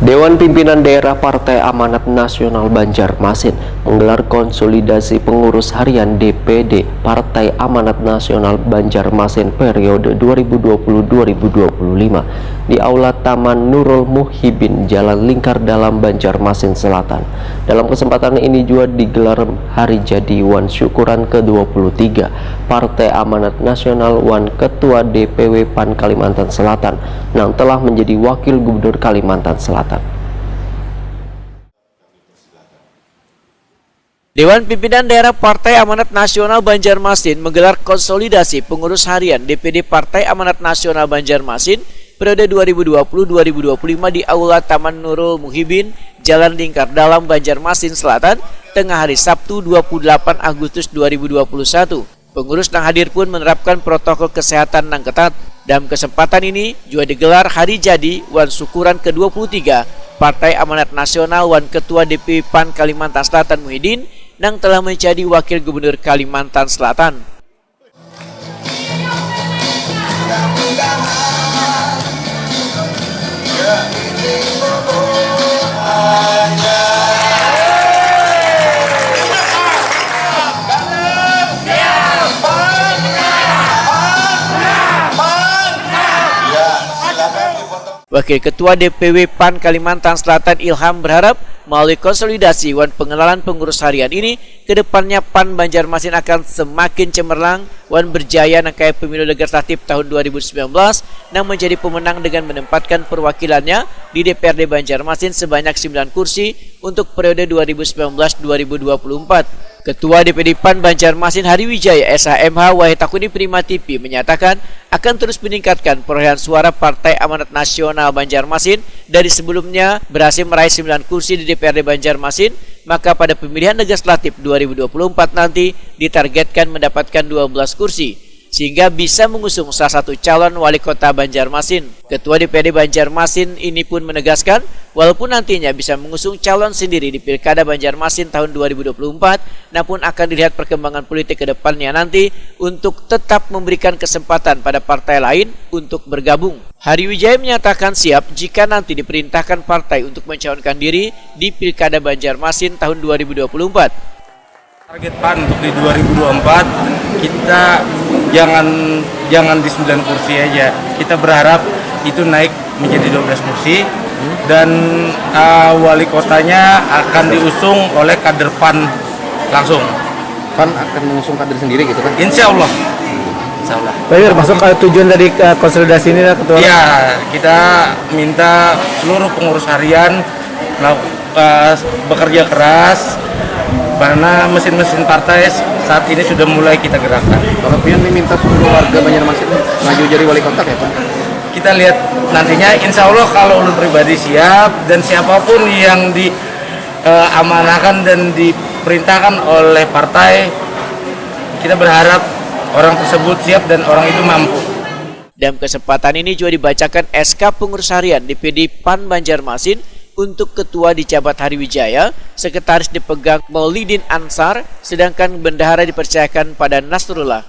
Dewan Pimpinan Daerah Partai Amanat Nasional Banjarmasin menggelar konsolidasi pengurus harian DPD Partai Amanat Nasional Banjarmasin periode 2020-2025 di Aula Taman Nurul Muhibin, Jalan Lingkar Dalam, Banjarmasin Selatan. Dalam kesempatan ini juga digelar Hari Jadi Wan Syukuran ke-23 Partai Amanat Nasional Wan Ketua DPW PAN Kalimantan Selatan yang telah menjadi Wakil Gubernur Kalimantan Selatan. Dewan Pimpinan Daerah Partai Amanat Nasional Banjarmasin menggelar konsolidasi pengurus harian DPD Partai Amanat Nasional Banjarmasin periode 2020-2025 di Aula Taman Nurul Muhibin, Jalan Lingkar Dalam, Banjarmasin Selatan, tengah hari Sabtu 28 Agustus 2021. Pengurus yang hadir pun menerapkan protokol kesehatan yang ketat. Dalam kesempatan ini juga digelar Hari Jadi Wan Syukuran ke-23 Partai Amanat Nasional Wan Ketua DPW PAN Kalimantan Selatan Muhyiddin yang telah menjadi Wakil Gubernur Kalimantan Selatan. Wakil Ketua DPW PAN Kalimantan Selatan Ilham berharap melalui konsolidasi Wan pengenalan pengurus harian ini, kedepannya PAN Banjarmasin akan semakin cemerlang, Wan berjaya nangkai pemilu legislatif tahun 2019 dan menjadi pemenang dengan menempatkan perwakilannya di DPRD Banjarmasin sebanyak 9 kursi untuk periode 2019-2024. Ketua DPD PAN Banjarmasin Hari Wijaya SHMH Wahitakuni Prima TV menyatakan akan terus meningkatkan perolehan suara Partai Amanat Nasional Banjarmasin dari sebelumnya berhasil meraih 9 kursi di DPRD Banjarmasin, maka pada pemilihan legislatif 2024 nanti ditargetkan mendapatkan 12 kursi sehingga bisa mengusung salah satu calon wali kota Banjarmasin. Ketua DPD Banjarmasin ini pun menegaskan walaupun nantinya bisa mengusung calon sendiri di Pilkada Banjarmasin tahun 2024, namun akan dilihat perkembangan politik ke depannya nanti untuk tetap memberikan kesempatan pada partai lain untuk bergabung. Hari Wijaya menyatakan siap jika nanti diperintahkan partai untuk mencalonkan diri di Pilkada Banjarmasin tahun 2024. Target PAN untuk di 2024 kita jangan di 9 kursi aja. Kita berharap itu naik menjadi 12 kursi dan wali kotanya akan diusung oleh kader PAN langsung. PAN akan mengusung kader sendiri gitu kan? Insya Allah. Insya Allah. Baik, masuk tujuan dari konsolidasi ini Ketua? Ya, kita minta seluruh pengurus harian bekerja keras. Karena mesin-mesin partai saat ini sudah mulai kita gerakkan. Kalau Pian minta seluruh warga Banjarmasin maju jadi wali kota ya Pak? Kita lihat nantinya, insya Allah kalau ulun pribadi siap dan siapapun yang diamanahkan dan diperintahkan oleh partai, kita berharap orang tersebut siap dan orang itu mampu. Dalam kesempatan ini juga dibacakan SK pengurus harian DPD PAN Banjarmasin untuk Ketua dijabat Hari Wijaya, Sekretaris dipegang Maulidin Ansar, sedangkan bendahara dipercayakan pada Nasrullah.